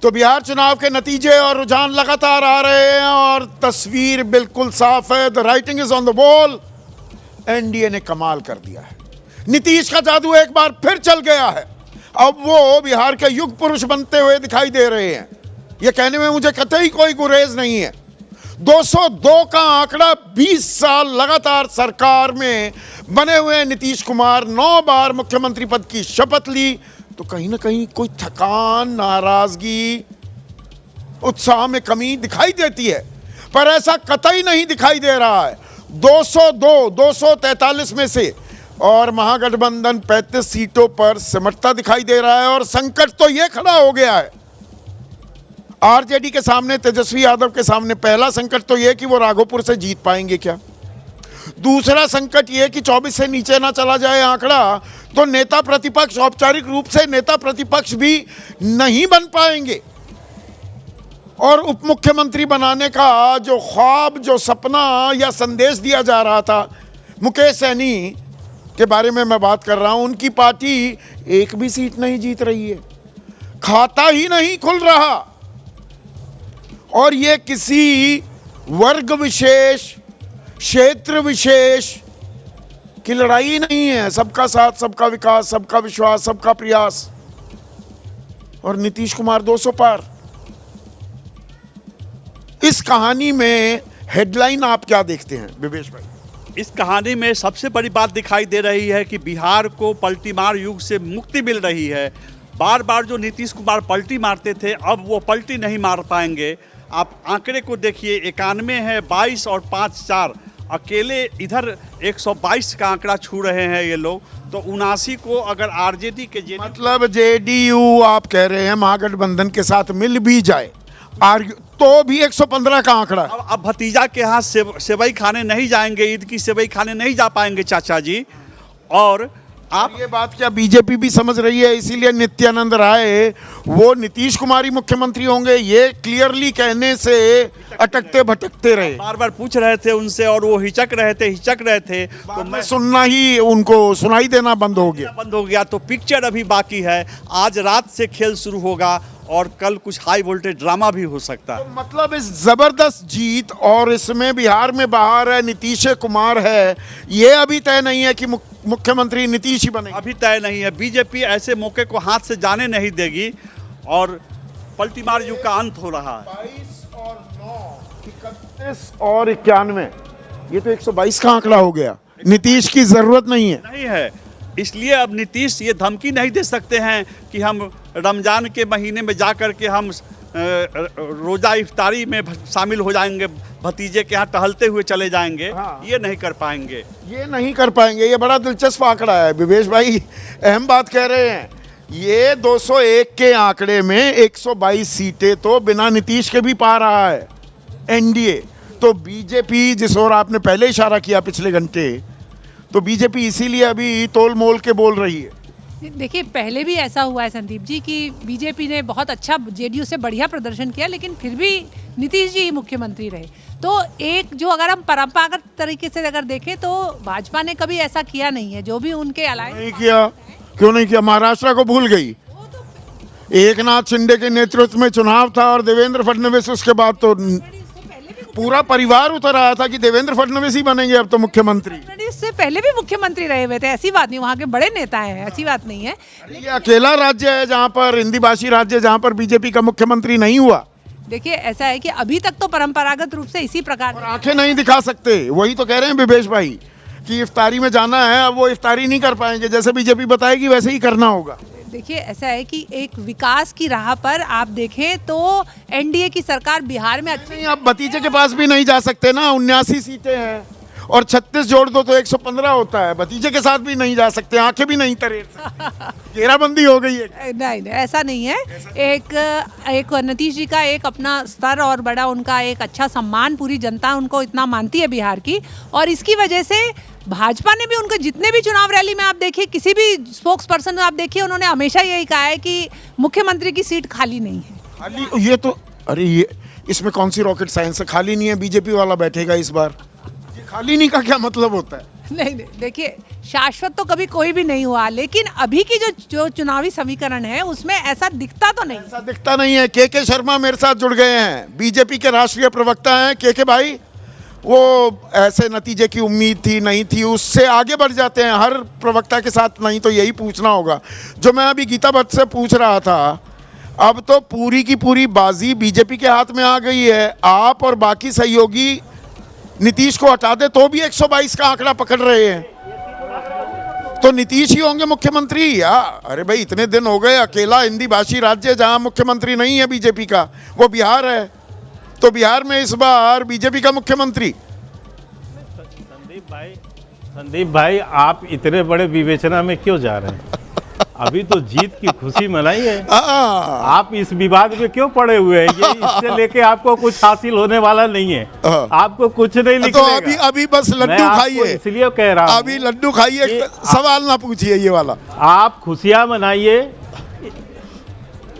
तो बिहार चुनाव के नतीजे और रुझान लगातार आ रहे हैं और तस्वीर बिल्कुल साफ है। The writing is on the wall. NDA ने कमाल कर दिया है। नीतीश का जादू एक बार फिर चल गया है। अब वो बिहार के युग पुरुष बनते हुए दिखाई दे रहे हैं। यह कहने में मुझे कतई कोई गुरेज नहीं है। 202 का आंकड़ा, 20 साल लगातार सरकार में बने हुए नीतीश कुमार 9 बार मुख्यमंत्री पद की शपथ ली, तो कहीं ना कहीं कोई थकान, नाराजगी, उत्साह में कमी दिखाई देती है, पर ऐसा कतई नहीं दिखाई दे रहा है। 202 243 में से और महागठबंधन 35 सीटों पर सिमटता दिखाई दे रहा है। और संकट तो यह खड़ा हो गया है आरजेडी के सामने, तेजस्वी यादव के सामने। पहला संकट तो यह कि वो राघोपुर से जीत पाएंगे क्या। दूसरा संकट यह कि 24 से नीचे ना चला जाए आंकड़ा, तो नेता प्रतिपक्ष, औपचारिक रूप से नेता प्रतिपक्ष भी नहीं बन पाएंगे। और उप मुख्यमंत्री बनाने का जो ख्वाब, जो सपना या संदेश दिया जा रहा था, मुकेश सहनी के बारे में मैं बात कर रहा हूं, उनकी पार्टी एक भी सीट नहीं जीत रही है, खाता ही नहीं खुल रहा। और ये किसी वर्ग विशेष, क्षेत्र विशेष की लड़ाई नहीं है। सबका साथ, सबका विकास, सबका विश्वास, सबका प्रयास। और नीतीश कुमार 200 पार। इस कहानी में हेडलाइन आप क्या देखते हैं विवेश भाई? इस कहानी में सबसे बड़ी बात दिखाई दे रही है कि बिहार को पलटीमार युग से मुक्ति मिल रही है। बार बार जो नीतीश कुमार पलटी मारते थे, अब वो पलटी नहीं मार पाएंगे। आप आंकड़े को देखिए, 91 है, 22 और 5 4, अकेले इधर 122 का आंकड़ा छू रहे हैं ये लोग। तो 79 को अगर आरजेडी के मतलब जेडीयू आप कह रहे हैं महागठबंधन के साथ मिल भी जाए तो भी 115 का आंकड़ा। अब भतीजा के यहाँ सेवई खाने नहीं जाएंगे, ईद की सेवई खाने नहीं जा पाएंगे चाचा जी। और आप ये बात क्या बीजेपी भी समझ रही है? इसीलिए नित्यानंद राय वो नीतीश कुमार ही मुख्यमंत्री होंगे, ये क्लियरली कहने से अटकते भटकते रहे। बार बार पूछ रहे थे उनसे और वो हिचक रहे थे। तो मैं सुनना ही, उनको सुनाई देना बंद हो गया। तो पिक्चर अभी बाकी है। आज रात से खेल शुरू होगा और कल कुछ हाई वोल्टेज ड्रामा भी हो सकता है। तो मतलब इस जबरदस्त जीत और इसमें बिहार में बाहर है नीतीश कुमार है, ये अभी तय नहीं है कि मुख्यमंत्री नीतीश ही बनेंगे। अभी तय नहीं है। बीजेपी ऐसे मौके को हाथ से जाने नहीं देगी और पलटीमार युग का अंत हो रहा है। 22 और 9, 31 और 91, ये तो 122 का आंकड़ा हो गया। नीतीश की जरूरत नहीं है। इसलिए अब नीतीश ये धमकी नहीं दे सकते हैं कि हम रमजान के महीने में जाकर के हम रोज़ा इफ्तारी में शामिल हो जाएंगे, भतीजे के यहाँ टहलते हुए चले जाएंगे। हाँ। ये नहीं कर पाएंगे। ये बड़ा दिलचस्प आंकड़ा है विवेश भाई, अहम बात कह रहे हैं। ये 201 के आंकड़े में 122 सीटें तो बिना नीतीश के भी पा रहा है एनडीए। तो बीजेपी, जिस ओर आपने पहले इशारा किया पिछले घंटे, तो बीजेपी इसीलिए अभी तोल मोल के बोल रही है। देखिए, पहले भी ऐसा हुआ है संदीप जी कि बीजेपी ने बहुत अच्छा जेडीयू से बढ़िया प्रदर्शन किया, लेकिन फिर भी नीतीश जी ही मुख्यमंत्री रहे। तो एक जो अगर हम परंपरागत तरीके से अगर देखें तो भाजपा ने कभी ऐसा किया नहीं है। जो भी उनके अलायंस नहीं किया, क्यों नहीं किया? महाराष्ट्र को भूल गई। एकनाथ शिंदे के नेतृत्व में चुनाव था और देवेंद्र फडणवीस, उसके बाद तो पूरा परिवार उतर आया था कि देवेंद्र फडणवीस ही बनेंगे अब तो मुख्यमंत्री। इससे पहले भी मुख्यमंत्री रहे हुए थे, ऐसी बात नहीं, वहाँ के बड़े नेता हैं, ऐसी बात नहीं है। ये अकेला राज्य है जहाँ पर, हिंदी भाषी राज्य जहाँ पर बीजेपी का मुख्यमंत्री नहीं हुआ। देखिए, ऐसा है कि अभी तक तो परंपरागत रूप से इसी प्रकार आंखें नहीं दिखा सकते। वही तो कह रहे हैं विवेश भाई कि इफ्तारी में जाना है, अब वो इफ्तारी नहीं कर पाएंगे। जैसे बीजेपी बताएगी वैसे ही करना होगा। देखिए, ऐसा है कि एक विकास की राह पर आप देखें तो एनडीए की सरकार बिहार में अच्छी नहीं, आप भतीजे के पास भी नहीं जा सकते ना। 79 सीटें हैं और 36 जोड़ दो तो 115 होता है। भतीजे के साथ भी नहीं जा सकते, आंखें भी नहीं तरेर सकते। घेराबंदी हो गई है। नहीं, ऐसा नहीं है। एक नीतीश जी का एक अपना स्तर और बड़ा उनका एक अच्छा सम्मान, पूरी जनता उनको इतना मानती है बिहार की, और इसकी वजह से भाजपा ने भी उनको जितने भी चुनाव रैली में आप देखिए, किसी भी स्पोक्स पर्सन आप देखिए, उन्होंने हमेशा यही कहा है कि मुख्यमंत्री की सीट खाली नहीं है। खाली? ये तो, अरे ये इसमें कौन सी रॉकेट साइंस है? खाली नहीं है, बीजेपी वाला बैठेगा इस बार। ये खाली नहीं का क्या मतलब होता है? नहीं नहीं, देखिए शाश्वत तो कभी कोई भी नहीं हुआ, लेकिन अभी की जो चुनावी समीकरण है उसमें ऐसा दिखता तो नहीं। ऐसा दिखता नहीं है। के शर्मा मेरे साथ जुड़ गए हैं, बीजेपी के राष्ट्रीय प्रवक्ता हैं। के भाई, वो ऐसे नतीजे की उम्मीद थी नहीं थी, उससे आगे बढ़ जाते हैं हर प्रवक्ता के साथ, नहीं तो यही पूछना होगा जो मैं अभी गीता भट्ट से पूछ रहा था। अब तो पूरी की पूरी बाजी बीजेपी के हाथ में आ गई है। आप और बाकी सहयोगी नीतीश को हटा दे तो भी 122 का आंकड़ा पकड़ रहे हैं, तो नीतीश ही होंगे मुख्यमंत्री या? अरे भाई, इतने दिन हो गए, अकेला हिंदी भाषी राज्य जहां मुख्यमंत्री नहीं है बीजेपी का वो बिहार है, तो बिहार में इस बार बीजेपी का मुख्यमंत्री। संदीप भाई, आप इतने बड़े विवेचना में क्यों जा रहे हैं? अभी तो जीत की खुशी मनाई है, आप इस विवाद में क्यों पड़े हुए हैं? ये इससे लेके आपको कुछ हासिल होने वाला नहीं है, आपको कुछ नहीं लिखने तो अभी बस लड्डू खाइए, इसलिए कह रहा हूं, अभी लड्डू खाइए, सवाल ना पूछिए ये वाला। आप खुशियां मनाइए,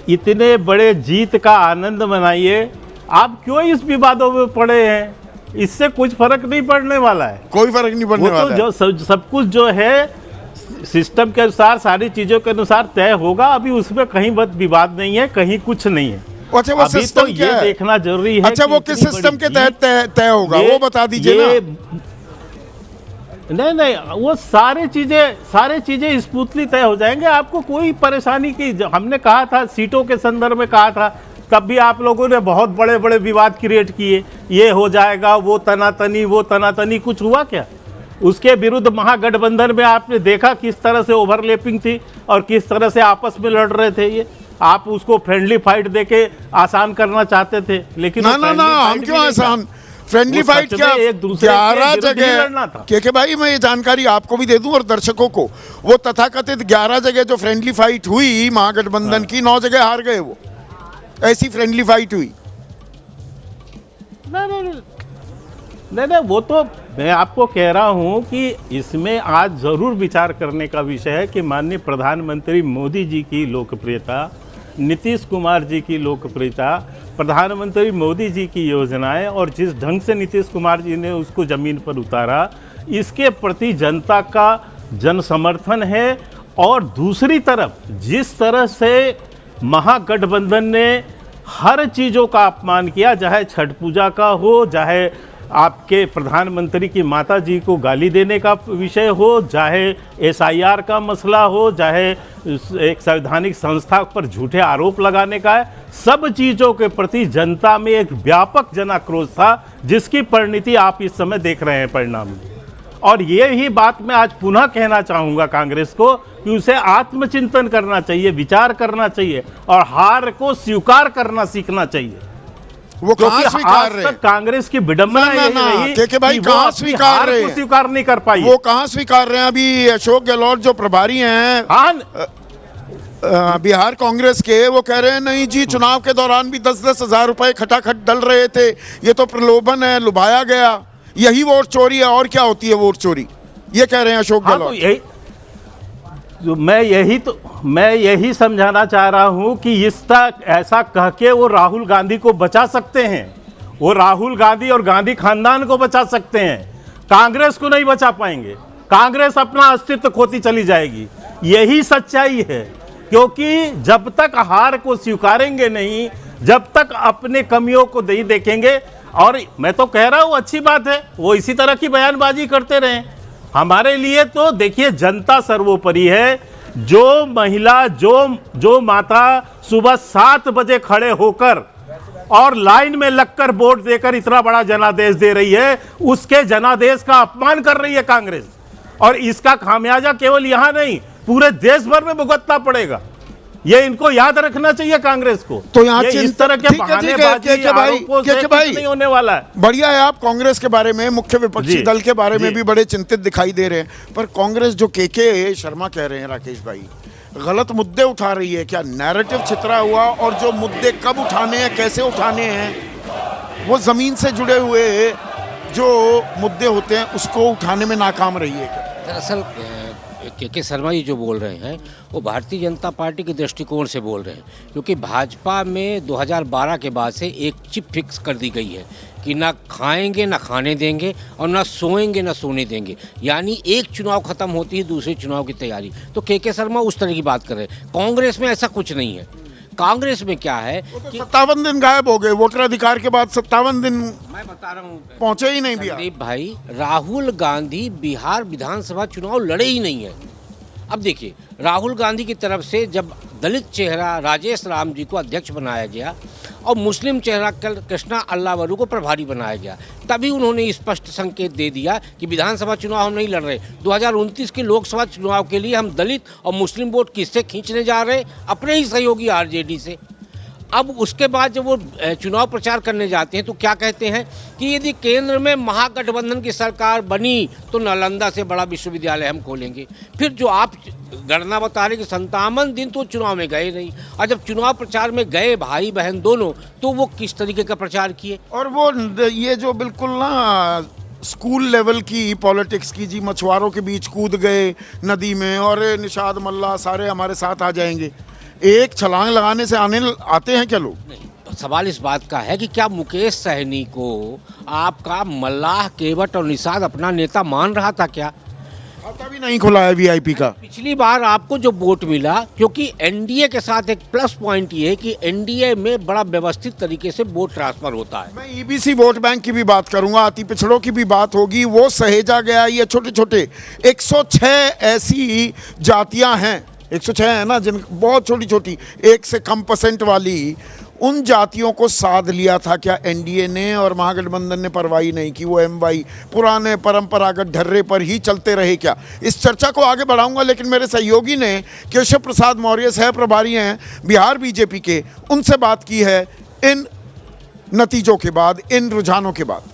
इतने बड़े जीत का आनंद मनाइए, आप क्यों इस विवादों में पड़े हैं? इससे कुछ फर्क नहीं पड़ने वाला है, कोई फर्क नहीं पड़ने वाला है। जो सब कुछ जो है सिस्टम के अनुसार, सारी चीजों के अनुसार तय होगा। अभी उसमें कहीं विवाद नहीं है, कहीं कुछ नहीं है। अच्छा, वो अभी सिस्टम तो क्या ये है? देखना जरूरी है। अच्छा, वो किस सिस्टम के तहत तय होगा वो बता दीजिए ना। नहीं, वो सारी चीजें स्मूथली तय हो जाएंगे, आपको कोई परेशानी की। हमने कहा था, सीटों के संदर्भ में कहा था, तब भी आप लोगों ने बहुत बड़े बड़े विवाद क्रिएट किए, ये हो जाएगा, वो तनातनी, कुछ हुआ क्या? उसके विरुद्ध महागठबंधन में आपने देखा किस तरह से ओवरलैपिंग थी और किस तरह से आपस में लड़ रहे थे। ये आप उसको फ्रेंडली फाइट देके आसान करना चाहते थे, लेकिन ना हम क्यों आसान? फ्रेंडली फाइट क्या? एक दूसरे 11 जगह के भाई, मैं ये जानकारी आपको भी दे दूं और दर्शकों को, वो तथाकथित 11 जगह जो फ्रेंडली फाइट हुई महागठबंधन की, 9 जगह हार गए। वो ऐसी फ्रेंडली फाइट हुई। नहीं, वो तो मैं आपको कह रहा हूं कि इसमें आज जरूर विचार करने का विषय है कि माननीय प्रधानमंत्री मोदी जी की लोकप्रियता, नीतीश कुमार जी की लोकप्रियता, प्रधानमंत्री मोदी जी की योजनाएं और जिस ढंग से नीतीश कुमार जी ने उसको ज़मीन पर उतारा, इसके प्रति जनता का जन समर्थन है। और दूसरी तरफ जिस तरह से महागठबंधन ने हर चीज़ों का अपमान किया, चाहे छठ पूजा का हो, चाहे आपके प्रधानमंत्री की माता जी को गाली देने का विषय हो, चाहे SIR का मसला हो, चाहे एक संवैधानिक संस्था पर झूठे आरोप लगाने का है, सब चीज़ों के प्रति जनता में एक व्यापक जन आक्रोश था, जिसकी परिणति आप इस समय देख रहे हैं परिणाम में। और ये ही बात मैं आज पुनः कहना चाहूँगा कांग्रेस को कि उसे आत्मचिंतन करना चाहिए, विचार करना चाहिए और हार को स्वीकार करना सीखना चाहिए। वो कहाँ स्वीकार रहे? कांग्रेस की विडंबना के भाई कहाँ स्वीकार रहे? स्वीकार नहीं कर पाई। वो कहाँ स्वीकार रहे हैं? अभी अशोक गहलोत जो प्रभारी हैं बिहार कांग्रेस के, वो कह रहे हैं नहीं जी, चुनाव के दौरान भी 10-10 हजार रुपए खटाखट डल रहे थे, ये तो प्रलोभन है, लुभाया गया, यही वोट चोरी है। और क्या होती है वोट चोरी? ये कह रहे हैं अशोक गहलोत। मैं यही समझाना चाह रहा हूं कि इस तक ऐसा कह के वो राहुल गांधी को बचा सकते हैं, वो राहुल गांधी और गांधी खानदान को बचा सकते हैं, कांग्रेस को नहीं बचा पाएंगे। कांग्रेस अपना अस्तित्व खोती चली जाएगी, यही सच्चाई है। क्योंकि जब तक हार को स्वीकारेंगे नहीं, जब तक अपने कमियों को नहीं देखेंगे, और मैं तो कह रहा हूं अच्छी बात है वो इसी तरह की बयानबाजी करते रहें। हमारे लिए तो देखिए जनता सर्वोपरि है। जो महिला, जो माता सुबह 7 बजे खड़े होकर और लाइन में लगकर वोट देकर इतना बड़ा जनादेश दे रही है, उसके जनादेश का अपमान कर रही है कांग्रेस। और इसका खामियाजा केवल यहां नहीं, पूरे देश भर में भुगतना पड़ेगा। ये इनको याद रखना चाहिए कांग्रेस को। तो यहाँ इस तरह के बहानेबाजी आरोपों से कुछ नहीं होने वाला है। बढ़िया है, आप कांग्रेस के बारे में, मुख्य विपक्षी दल के बारे में भी बड़े चिंतित दिखाई दे रहे हैं, पर कांग्रेस जो के शर्मा कह रहे हैं राकेश भाई, गलत मुद्दे उठा रही है क्या? नैरेटिव छितरा हुआ, और जो मुद्दे कब उठाने हैं, कैसे उठाने हैं, वो जमीन से जुड़े हुए जो मुद्दे होते हैं उसको उठाने में नाकाम रही है क्या? दरअसल के शर्मा जी जो बोल रहे हैं वो भारतीय जनता पार्टी के दृष्टिकोण से बोल रहे हैं, क्योंकि भाजपा में 2012 के बाद से एक चिप फिक्स कर दी गई है कि ना खाएंगे ना खाने देंगे और ना सोएंगे ना सोने देंगे, यानी एक चुनाव खत्म होती है दूसरे चुनाव की तैयारी। तो के शर्मा उस तरह की बात कर रहे हैं। कांग्रेस में ऐसा कुछ नहीं है। कांग्रेस में क्या है कि 57 दिन गायब हो गए वोटर अधिकार के बाद, 57 दिन मैं बता रहा हूँ पहुंचे ही नहीं बिहार। संदीप भाई, राहुल गांधी बिहार विधानसभा चुनाव लड़े ही नहीं है। अब देखिए, राहुल गांधी की तरफ से जब दलित चेहरा राजेश राम जी को अध्यक्ष बनाया गया और मुस्लिम चेहरा कृष्णा अल्लावरू को प्रभारी बनाया गया, तभी उन्होंने स्पष्ट संकेत दे दिया कि विधानसभा चुनाव हम नहीं लड़ रहे। 2029 के लोकसभा चुनाव के लिए हम दलित और मुस्लिम वोट किससे खींचने जा रहे हैं? अपने ही सहयोगी आरजेडी से। अब उसके बाद जब वो चुनाव प्रचार करने जाते हैं तो क्या कहते हैं कि यदि केंद्र में महागठबंधन की सरकार बनी तो नालंदा से बड़ा विश्वविद्यालय हम खोलेंगे। फिर जो आप गणना बता रहे कि 57 दिन तो चुनाव में गए नहीं, और जब चुनाव प्रचार में गए भाई बहन दोनों, तो वो किस तरीके का प्रचार किए। और वो ये जो बिल्कुल ना स्कूल लेवल की पॉलिटिक्स की, जी मछुआरों के बीच कूद गए नदी में और निषाद मल्ला सारे हमारे साथ आ जाएंगे, एक छलांग लगाने से आते हैं क्या लोग? नहीं, सवाल इस बात का है कि क्या मुकेश सहनी को आपका मल्लाह, केवट और निषाद अपना नेता मान रहा था क्या? खाता भी नहीं खुला है वीआईपी का। पिछली बार आपको जो वोट मिला, क्योंकि एनडीए के साथ एक प्लस पॉइंट ये है कि एनडीए में बड़ा व्यवस्थित तरीके से वोट ट्रांसफर होता है। मैं ईबीसी वोट बैंक की भी बात करूंगा, अति पिछड़ों की भी बात होगी, वो सहेजा गया। ये छोटे छोटे 106 ऐसी जातियां हैं, 106 है ना, जिन बहुत छोटी छोटी 1 से कम % वाली, उन जातियों को साध लिया था क्या एनडीए ने? और महागठबंधन ने परवाही नहीं की, वो एमवाई पुराने परंपरागत ढर्रे पर ही चलते रहे क्या? इस चर्चा को आगे बढ़ाऊंगा, लेकिन मेरे सहयोगी ने केशव प्रसाद मौर्य सह प्रभारी हैं बिहार बीजेपी के, उनसे बात की है इन नतीजों के बाद, इन रुझानों के बाद।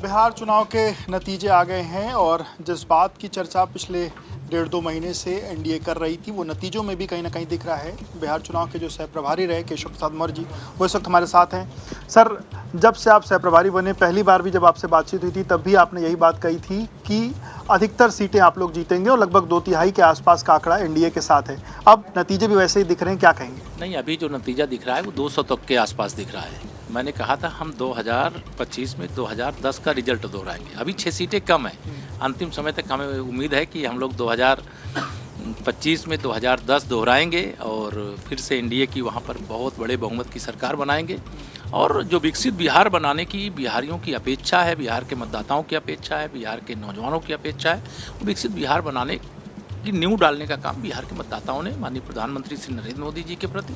बिहार चुनाव के नतीजे आ गए हैं और जिस बात की चर्चा पिछले 1.5-2 महीने से एनडीए कर रही थी, वो नतीजों में भी कहीं ना कहीं दिख रहा है। बिहार चुनाव के जो सह प्रभारी रहे केशव प्रसाद मौर्य जी, वो इस वक्त हमारे साथ हैं। सर, जब से आप सह प्रभारी बने, पहली बार भी जब आपसे बातचीत हुई थी तब भी आपने यही बात कही थी कि अधिकतर सीटें आप लोग जीतेंगे और लगभग 2/3 के आसपास का आंकड़ा एनडीए के साथ है। अब नतीजे भी वैसे ही दिख रहे हैं, क्या कहेंगे? नहीं, अभी जो नतीजा दिख रहा है वो 200 तक के आसपास दिख रहा है। मैंने कहा था हम 2025 में 2010 का रिजल्ट दोहराएंगे। अभी 6 सीटें कम है, अंतिम समय तक हमें उम्मीद है कि हम लोग 2025 में 2010 दोहराएंगे और फिर से एनडीए की वहाँ पर बहुत बड़े बहुमत की सरकार बनाएंगे। और जो विकसित बिहार बनाने की बिहारियों की अपेक्षा है, बिहार के मतदाताओं की अपेक्षा है, बिहार के नौजवानों की अपेक्षा है, विकसित बिहार बनाने की नींव डालने का काम बिहार के मतदाताओं ने माननीय प्रधानमंत्री श्री नरेंद्र मोदी जी के प्रति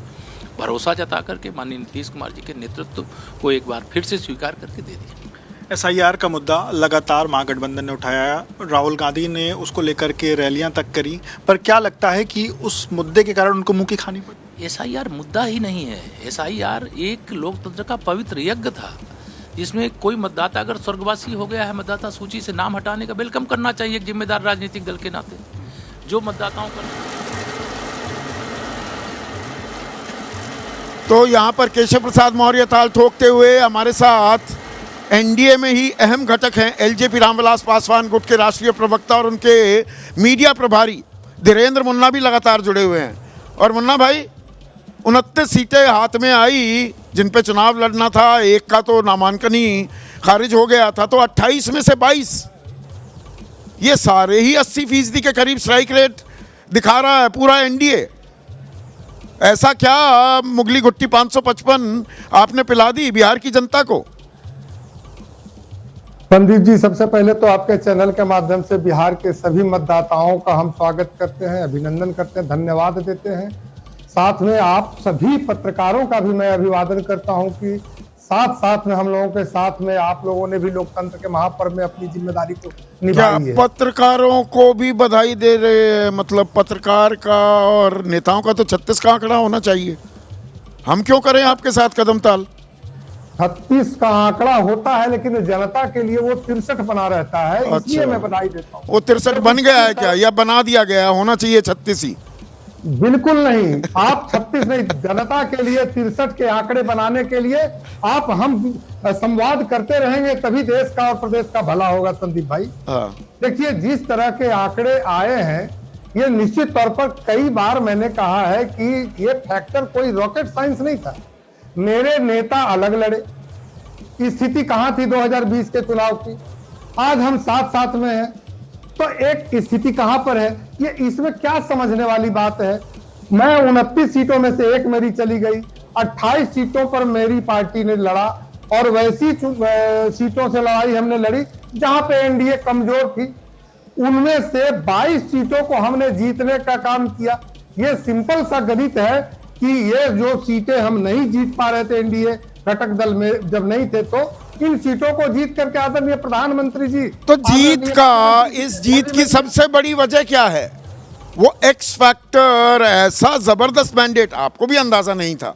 भरोसा जता करके माननीय नीतीश कुमार जी के नेतृत्व को एक बार फिर से स्वीकार करके दे दिया। एसआईआर का मुद्दा लगातार महागठबंधन ने उठाया, राहुल गांधी ने उसको लेकर के रैलियां तक करी, पर क्या लगता है कि उस मुद्दे के कारण उनको मुंह की खानी पड़ी? एसआईआर मुद्दा ही नहीं है। एसआईआर एक लोकतंत्र का पवित्र यज्ञ था, जिसमें कोई मतदाता अगर स्वर्गवासी हो गया है, मतदाता सूची से नाम हटाने का वेलकम करना चाहिए एक जिम्मेदार राजनीतिक दल के नाते। जो मतदाताओं का तो यहाँ पर केशव प्रसाद मौर्य ताल ठोकते हुए हमारे साथ एनडीए में ही अहम घटक हैं एलजेपी रामविलास पासवान गुट के राष्ट्रीय प्रवक्ता और उनके मीडिया प्रभारी धीरेन्द्र मुन्ना भी लगातार जुड़े हुए हैं। और मुन्ना भाई, 29 सीटें हाथ में आई जिन पे चुनाव लड़ना था, एक का तो नामांकन ही खारिज हो गया था, तो 28 में से 22, ये सारे ही 80% के करीब स्ट्राइक रेट दिखा रहा है पूरा एनडीए। ऐसा क्या मुगली गुट्टी 555 आपने पिला दी बिहार की जनता को? संदीप जी, सबसे पहले तो आपके चैनल के माध्यम से बिहार के सभी मतदाताओं का हम स्वागत करते हैं, अभिनंदन करते हैं, धन्यवाद देते हैं। साथ में आप सभी पत्रकारों का भी मैं अभिवादन करता हूं कि साथ साथ में हम लोगों के साथ में आप लोगों ने भी लोकतंत्र के महापर्व में अपनी जिम्मेदारी को निभाई है। पत्रकारों को भी बधाई दे रहे, मतलब पत्रकार का और नेताओं का तो 36 का आंकड़ा होना चाहिए। हम क्यों करें आपके साथ कदम ताल? 36 का आंकड़ा होता है, लेकिन जनता के लिए वो 63 बना रहता है। इसलिए मैं बधाई देता हूँ। वो 63 बन गया है क्या, या बना दिया गया? होना चाहिए 36 ही। बिल्कुल नहीं, आप 36 नहीं, जनता के लिए 63 के आंकड़े बनाने के लिए आप हम संवाद करते रहेंगे, तभी देश का और प्रदेश का भला होगा। संदीप भाई, देखिए जिस तरह के आंकड़े आए हैं ये निश्चित तौर पर कई बार मैंने कहा है कि ये फैक्टर कोई रॉकेट साइंस नहीं था। मेरे नेता अलग लड़े, स्थिति कहां थी 2020 के चुनाव की, आज हम साथ साथ में हैं, तो एक स्थिति कहां पर है, ये इसमें क्या समझने वाली बात है। मैं 29 सीटों में से एक मेरी चली गई, 28 सीटों पर मेरी पार्टी ने लड़ा और वैसी सीटों से लड़ाई हमने लड़ी जहां पे एनडीए कमजोर थी, उनमें से 22 सीटों को हमने जीतने का काम किया। ये सिंपल सा गणित है कि ये जो सीटें हम नहीं जीत पा रहे थे एनडीए घटक दल में जब नहीं थे, तो इन सीटों को जीत करके आदरणीय प्रधानमंत्री जी, तो जीत का, इस जीत की सबसे बड़ी वजह क्या है? वो एक्स फैक्टर, ऐसा जबरदस्त मैंडेट आपको भी अंदाजा नहीं था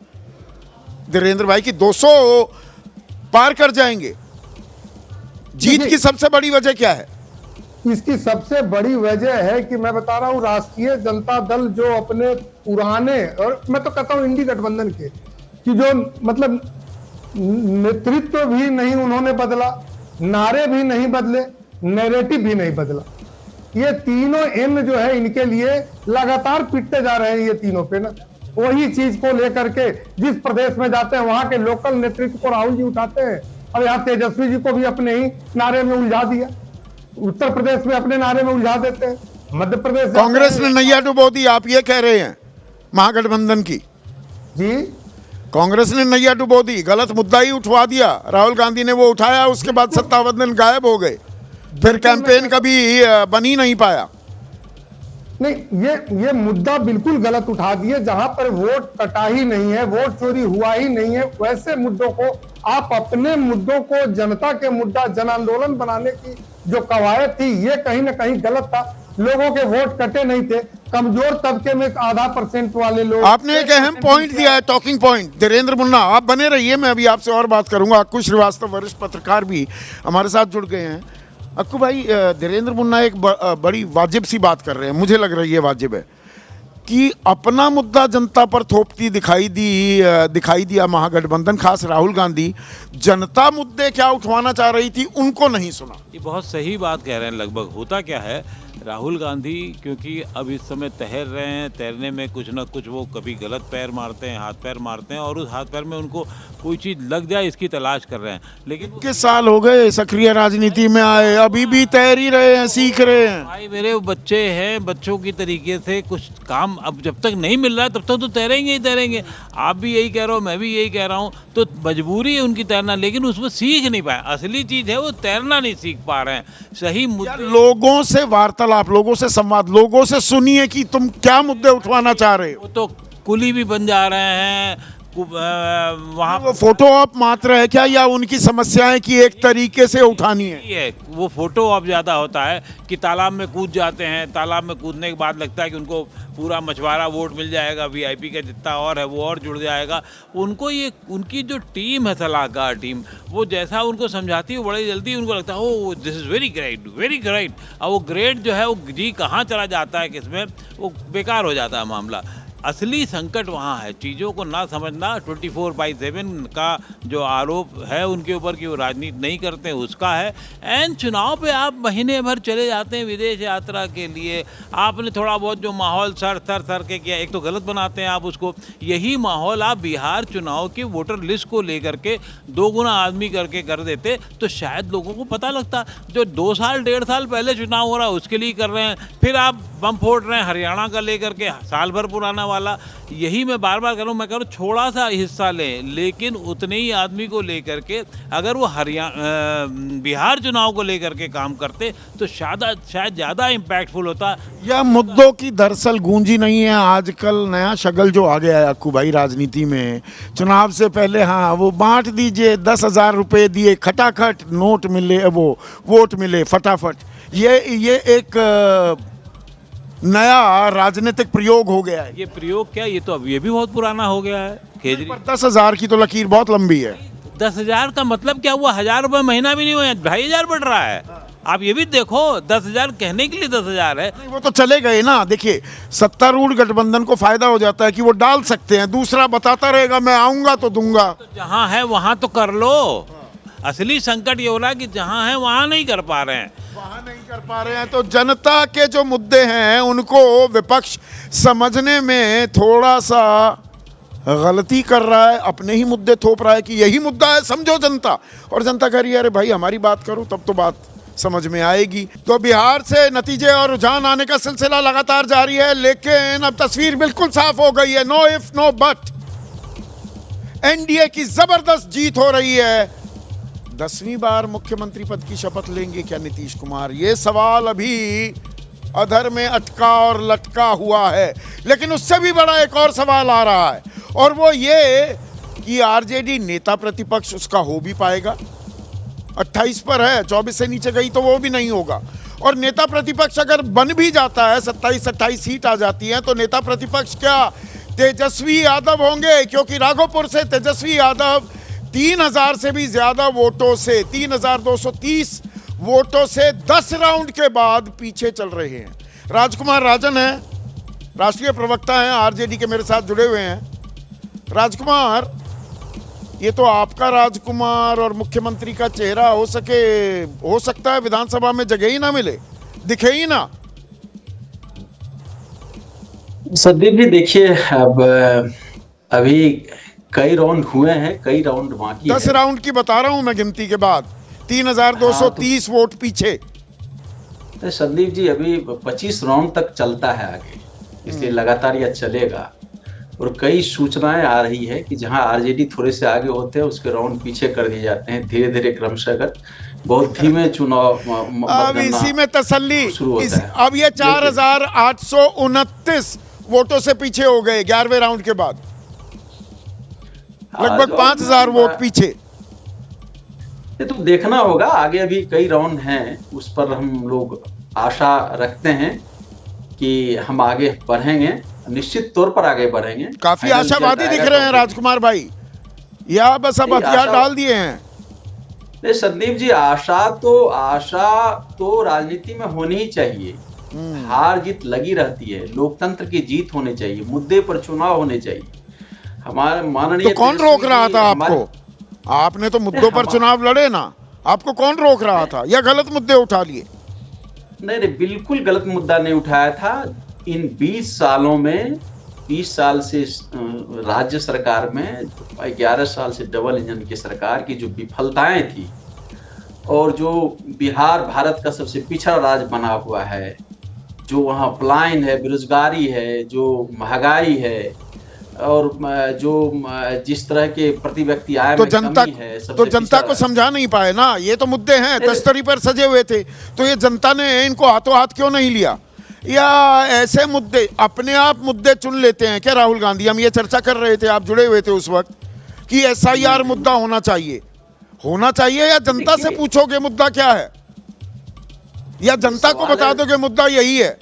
धीरेन्द्र भाई कि 200 पार कर जाएंगे। जीत की सबसे बड़ी वजह क्या है? इसकी सबसे बड़ी वजह है कि मैं बता रहा हूं, राष्ट्रीय जनता दल जो अपने पुराने, और मैं तो कहता हूं इंडी गठबंधन के, कि जो मतलब नेतृत्व भी नहीं उन्होंने बदला, नारे भी नहीं बदले, नैरेटिव भी नहीं बदला। ये तीनों एन जो है इनके लिए लगातार पिटते जा रहे हैं, ये तीनों पे ना वही चीज को लेकर के जिस प्रदेश में जाते हैं वहां के लोकल नेतृत्व को राहुल जी उठाते हैं, और यहाँ तेजस्वी जी को भी अपने ही नारे में उलझा दिया, उत्तर प्रदेश में अपने नारे में उलझा देते हैं, मध्य प्रदेश कांग्रेस ने नैया डुबो दी, आप ये कह रहे हैं महागठबंधन की? जी, कांग्रेस ने नैया डुबो दी, गलत मुद्दा ही उठवा दिया, राहुल गांधी ने वो उठाया, उसके बाद 57 दिन गायब हो गए, फिर कैंपेन कभी बन ही नहीं पाया। नहीं, ये मुद्दा बिल्कुल गलत उठा दिए, जहां पर वोट कटा ही नहीं है, वोट चोरी हुआ ही नहीं है, वैसे मुद्दों को आप अपने मुद्दों को जनता के मुद्दा जन आंदोलन बनाने की जो कवायद थी, ये कहीं ना कहीं गलत था। लोगों के वोट कटे नहीं थे, कमजोर तबके में 0.5% वाले लोग। आपने एक अहम पॉइंट दिया है, टॉकिंग पॉइंट। धीरेन्द्र मुन्ना, आप बने रहिए, मैं अभी आपसे और बात करूंगा। अक्कू श्रीवास्तव वरिष्ठ पत्रकार भी हमारे साथ जुड़ गए हैं। अक्कू भाई, धीरेन्द्र मुन्ना एक बड़ी वाजिब सी बात कर रहे हैं, मुझे लग रही है वाजिब है, कि अपना मुद्दा जनता पर थोपती दिखाई दिया महागठबंधन, खास राहुल गांधी। जनता मुद्दे क्या उठवाना चाह रही थी उनको नहीं सुना। ये बहुत सही बात कह रहे हैं। लगभग होता क्या है, राहुल गांधी क्योंकि अब इस समय तैर रहे हैं, तैरने में कुछ ना कुछ वो कभी गलत पैर मारते हैं, हाथ पैर मारते हैं, और उस हाथ पैर में उनको कोई चीज़ लग जाए इसकी तलाश कर रहे हैं। लेकिन किस साल हो गए सक्रिय राजनीति में आए, अभी भी तैर ही रहे हैं, सीख रहे हैं। भाई मेरे बच्चे हैं, बच्चों की तरीके से कुछ काम अब जब तक नहीं मिल रहा है तब तक तो तैरेंगे ही तैरेंगे। आप भी यही कह रहे हो, मैं भी यही कह रहा हूँ, तो मजबूरी है उनकी तैरना, लेकिन उसमें सीख नहीं पाए। असली चीज़ है वो तैरना नहीं सीख पा रहे हैं। सही मुद्दे, लोगों से वार्तालाप, लोगों से संवाद, लोगों से सुनिए कि तुम क्या मुद्दे उठवाना चाह रहे हो। वो तो कुली भी बन जा रहे हैं वहाँ। वो फोटो ऑप मात्र है क्या, या उनकी समस्याएं की एक तरीके से उठानी है? वो फोटो ऑप ज़्यादा होता है कि तालाब में कूद जाते हैं, तालाब में कूदने के बाद लगता है कि उनको पूरा मछुआरा वोट मिल जाएगा, वीआईपी का जितना और है वो और जुड़ जाएगा। उनको ये उनकी जो टीम है, सलाहकार टीम, वो जैसा उनको समझाती है बड़ी जल्दी उनको लगता है oh this is very great, very great. और वो ग्रेट जो है वो जी कहाँ चला जाता है, किसमें, वो बेकार हो जाता है मामला। असली संकट वहाँ है, चीज़ों को ना समझना। 24/7 का जो आरोप है उनके ऊपर कि वो राजनीति नहीं करते हैं, उसका है। एंड चुनाव पे आप महीने भर चले जाते हैं विदेश यात्रा के लिए, आपने थोड़ा बहुत जो माहौल सर के किया, एक तो गलत बनाते हैं आप उसको। यही माहौल आप बिहार चुनाव की वोटर लिस्ट को लेकर के 2 गुना आदमी करके कर देते तो शायद लोगों को पता लगता। जो 2 साल 1.5 साल पहले चुनाव हो रहा है उसके लिए कर रहे हैं, फिर आप बम फोड़ रहे हैं हरियाणा का लेकर के, साल भर पुराना वाला। यही मैं बार बार कह रहा हूँ, मैं कह रहा हूँ थोड़ा सा हिस्सा लें, लेकिन उतने ही आदमी को लेकर के अगर वो बिहार चुनाव को लेकर के काम करते तो शायद ज़्यादा इम्पैक्टफुल होता। यह मुद्दों की दरअसल गूंजी नहीं है। आजकल नया शगल जो आ गया है अक्कू भाई राजनीति में, चुनाव से पहले हाँ वो बांट दीजिए, 10,000 रुपये दिए, खटाखट नोट मिले, वो वोट मिले फटाफट। ये एक नया राजनीतिक प्रयोग हो गया है। ये प्रयोग क्या, ये तो अब ये भी बहुत पुराना हो गया है। केजरीवाल 10,000 की तो लकीर बहुत लंबी है। 10,000 का मतलब क्या हुआ, 1,000 रुपये महीना भी नहीं हुआ, 2,500 बढ़ रहा है। आप ये भी देखो, 10,000 कहने के लिए 10,000 है। वो तो चले गए ना। देखिए, सत्तारूढ़ गठबंधन को फायदा हो जाता है कि वो डाल सकते हैं, दूसरा बताता रहेगा मैं आऊंगा तो दूंगा। तो जहाँ है वहाँ तो कर लो। असली संकट ये हो रहा है कि जहाँ है वहाँ नहीं कर पा रहे हैं। वहाँ नहीं कर कर पा रहे हैं। तो जनता के जो मुद्दे हैं उनको विपक्ष समझने में थोड़ा सा गलती कर रहा है, अपने ही मुद्दे थोप रहा है कि यही मुद्दा है, समझो जनता। और जनता कह रही है अरे भाई हमारी बात करो तब तो बात समझ में आएगी। तो बिहार से नतीजे और रुझान आने का सिलसिला लगातार जारी है, लेकिन अब तस्वीर बिल्कुल साफ हो गई है। No if no but, NDA की जबरदस्त जीत हो रही है। 10वीं बार मुख्यमंत्री पद की शपथ लेंगे क्या नीतीश कुमार? ये सवाल अभी अधर में अटका और लटका हुआ है। लेकिन उससे भी बड़ा एक और सवाल आ रहा है, और वो ये कि आरजेडी नेता प्रतिपक्ष उसका हो भी पाएगा? 28 पर है, 24 से नीचे गई तो वो भी नहीं होगा। और नेता प्रतिपक्ष अगर बन भी जाता है, 27-28 सीट आ जाती हैं, तो नेता प्रतिपक्ष क्या तेजस्वी यादव होंगे? क्योंकि राघोपुर से तेजस्वी यादव 3000 से भी ज्यादा वोटों से, 3230 वोटों से 10 राउंड के बाद पीछे चल रहे हैं। राजकुमार राजन हैं, राष्ट्रीय प्रवक्ता हैं, आरजेडी के मेरे साथ जुड़े हुए हैं। राजकुमार, ये तो आपका राजकुमार और मुख्यमंत्री का चेहरा हो सकता है विधानसभा में जगह ही ना मिले, दिखे ही ना। संदीप जी देखिए, अब अभी कई राउंड हुए हैं, कई राउंड बाकी 10 राउंड की बता रहा हूं मैं गिनती के बाद, 3230 वोट पीछे। संदीप जी अभी 25 राउंड तक चलता है आगे, इसलिए लगातार यह चलेगा। और कई सूचनाएं आ रही है कि जहां आरजेडी थोड़े से आगे होते हैं उसके राउंड पीछे कर दिए जाते हैं, धीरे धीरे क्रमशः बहुत धीमे चुनाव अब इसी में तसल्ली शुरू होता है। अब ये 4829 वोटों से पीछे हो गए 11वें राउंड के बाद, लगभग 5000 वोट पीछे। ये तो देखना होगा, आगे अभी कई राउंड हैं, उस पर हम लोग आशा रखते हैं कि हम आगे बढ़ेंगे, निश्चित तौर पर आगे बढ़ेंगे। काफी आशावादी दिख रहे हैं राजकुमार भाई, या बस अब हथियार डाल दिए हैं? नहीं संदीप जी, आशा तो राजनीति में होनी ही चाहिए। हार जीत लगी रहती है, लोकतंत्र की जीत होनी चाहिए, मुद्दे पर चुनाव होने चाहिए। हमारे माननीय, तो कौन रोक रहा था आपको? आपने तो मुद्दों पर चुनाव लड़े ना, आपको कौन रोक रहा था? या गलत मुद्दे उठा लिए? नहीं, बिल्कुल गलत मुद्दा नहीं उठाया था। इन 20 सालों में, 20 साल से राज्य सरकार में, 11 साल से डबल इंजन की सरकार की जो विफलताएं थी, और जो बिहार भारत का सबसे पिछड़ा राज्य बना हुआ है, जो वहाँ पलायन है, बेरोजगारी है, जो महंगाई है, और जो जिस तरह के प्रति व्यक्ति आय में कमी है, तो जनता को समझा नहीं पाए ना। ये तो मुद्दे हैं, दस्तरी पर सजे हुए थे, तो ये जनता ने इनको हाथों हाथ क्यों नहीं लिया? या ऐसे मुद्दे अपने आप मुद्दे चुन लेते हैं क्या राहुल गांधी? हम ये चर्चा कर रहे थे, आप जुड़े हुए थे उस वक्त, कि SIR मुद्दा होना चाहिए या जनता से पूछोगे मुद्दा क्या है, या जनता को बता दोगे मुद्दा यही है?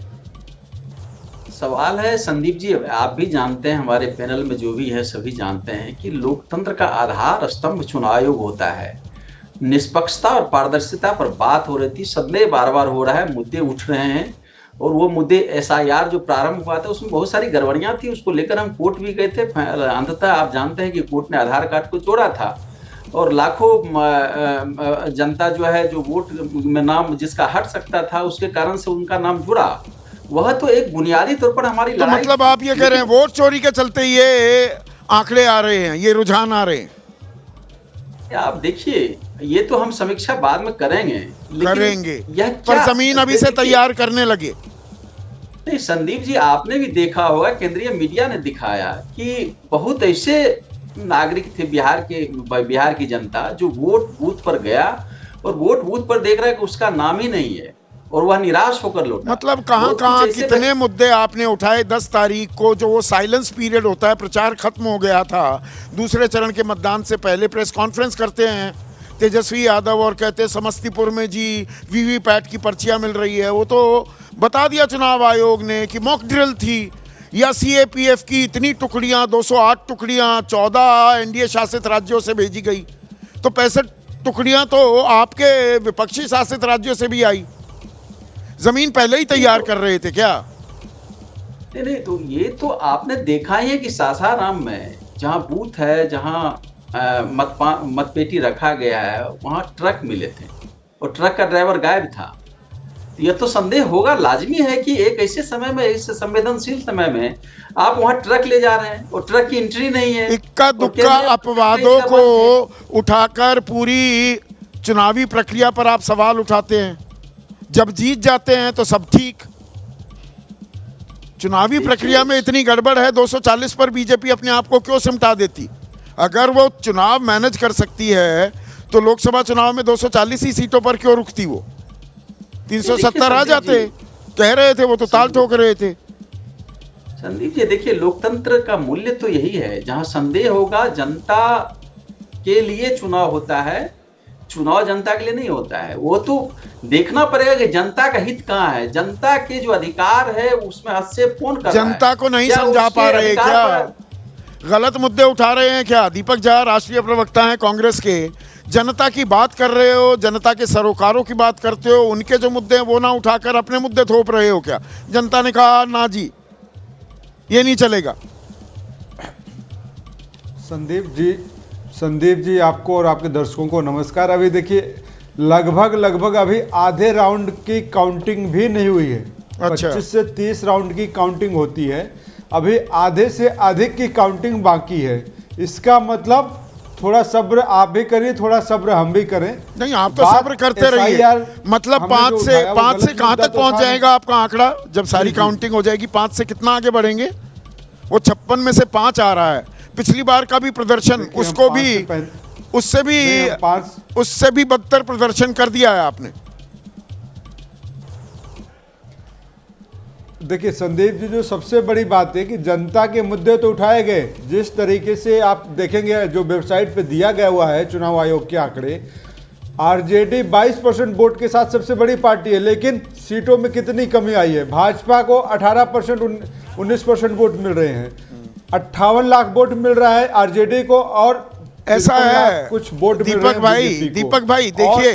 सवाल है संदीप जी, आप भी जानते हैं, हमारे पैनल में जो भी है सभी जानते हैं कि लोकतंत्र का आधार स्तंभ चुनाव आयोग होता है। निष्पक्षता और पारदर्शिता पर बात हो रही थी, सदमे बार बार हो रहा है, मुद्दे उठ रहे हैं, और वो मुद्दे SIR जो प्रारंभ हुआ था उसमें बहुत सारी गड़बड़ियां थी, उसको लेकर हम कोर्ट भी गए थे। अंततः आप जानते हैं कि कोर्ट ने आधार कार्ड को जोड़ा था, और लाखों जनता जो है, जो वोट में नाम जिसका हट सकता था, उसके कारण से उनका नाम जुड़ा। वह तो एक बुनियादी तौर पर हमारी तो मतलब आप ये कह रहे हैं वोट चोरी के चलते ये आंकड़े आ रहे हैं, ये रुझान आ रहे हैं? आप देखिए, ये तो हम समीक्षा बाद में करेंगे, पर जमीन अभी से तैयार करने लगे। नहीं संदीप जी, आपने भी देखा होगा, केंद्रीय मीडिया ने दिखाया कि बहुत ऐसे नागरिक थे बिहार की जनता जो वोट बूथ पर गया और वोट बूथ पर देख रहा है कि उसका नाम ही नहीं है, और वह निराश होकर लौटा। मतलब कहां कितने मुद्दे आपने उठाए? 10 तारीख को जो वो साइलेंस पीरियड होता है, प्रचार खत्म हो गया था, दूसरे चरण के मतदान से पहले प्रेस कॉन्फ्रेंस करते हैं तेजस्वी यादव और कहते हैं समस्तीपुर में जी वीवीपैट की पर्चियां मिल रही है। वो तो बता दिया चुनाव आयोग ने कि मॉक ड्रिल थी, या CAPF की इतनी टुकड़ियां, 208 टुकड़ियां 14 एनडीए शासित राज्यों से भेजी गई, तो 65 टुकड़ियां तो आपके विपक्षी शासित राज्यों से भी आई। जमीन पहले ही तैयार कर रहे थे क्या? नहीं, तो ये तो आपने देखा ही है कि सासाराम में जहां बूथ है, जहां मतपेटी रखा गया है, वहां ट्रक मिले थे और ट्रक का ड्राइवर गायब था। यह तो संदेह होगा, लाजमी है कि एक ऐसे समय में, इस संवेदनशील समय में आप वहां ट्रक ले जा रहे हैं और ट्रक की एंट्री नहीं है। इक्का दुक्का अपवादों को उठाकर पूरी चुनावी प्रक्रिया पर आप सवाल उठाते हैं। जब जीत जाते हैं तो सब ठीक। चुनावी प्रक्रिया में इतनी गड़बड़ है, 240 पर बीजेपी अपने आप को क्यों सिमटा देती? अगर वो चुनाव मैनेज कर सकती है तो लोकसभा चुनाव में 240 ही सीटों पर क्यों रुकती? वो 370 आ जाते। कह रहे थे वो तो ताल ठोक रहे थे। संदीप जी देखिए, लोकतंत्र का मूल्य तो यही है, जहां संदेह होगा जनता के लिए चुनाव होता है, चुनाव जनता के लिए नहीं होता है। वो तो देखना पड़ेगा कि जनता का हित कहाँ है, जनता के जो अधिकार है उसमें हस्तक्षेप कौन कर रहा है। जनता को नहीं समझा पा रहे क्या? गलत मुद्दे उठा रहे हैं क्या? दीपक झा राष्ट्रीय प्रवक्ता हैं कांग्रेस के, जनता की बात कर रहे हो, जनता के सरोकारों की बात करते हो, उनके जो मुद्दे हैं वो ना उठाकर अपने मुद्दे थोप रहे हो क्या? जनता ने कहा ना जी, ये नहीं चलेगा। संदीप जी आपको और आपके दर्शकों को नमस्कार। अभी देखिए लगभग अभी आधे राउंड की काउंटिंग भी नहीं हुई है। अच्छा। 25 से 30 राउंड की काउंटिंग होती है, अभी आधे से अधिक की काउंटिंग बाकी है। इसका मतलब थोड़ा सब्र आप भी करिए, थोड़ा सब्र हम भी करें। नहीं, आप तो सब्र करते रहिए। मतलब 5 से कहां तक पहुंच जाएगा आपका आंकड़ा जब सारी काउंटिंग हो जाएगी? 5 से कितना आगे बढ़ेंगे? वो 56 में से 5 आ रहा है। पिछली बार का भी प्रदर्शन, उसको भी उससे भी बदतर प्रदर्शन कर दिया है आपने। देखिए संदीप जी, जो सबसे बड़ी बात है कि जनता के मुद्दे तो उठाए गए। जिस तरीके से आप देखेंगे जो वेबसाइट पे दिया गया हुआ है चुनाव आयोग के आंकड़े, आरजेडी 22% वोट के साथ सबसे बड़ी पार्टी है, लेकिन सीटों में कितनी कमी आई है? भाजपा को 18% 19% वोट मिल रहे हैं, 58 लाख वोट मिल रहा है आरजेडी को, और ऐसा है कुछ वोट दीपक भाई देखिए,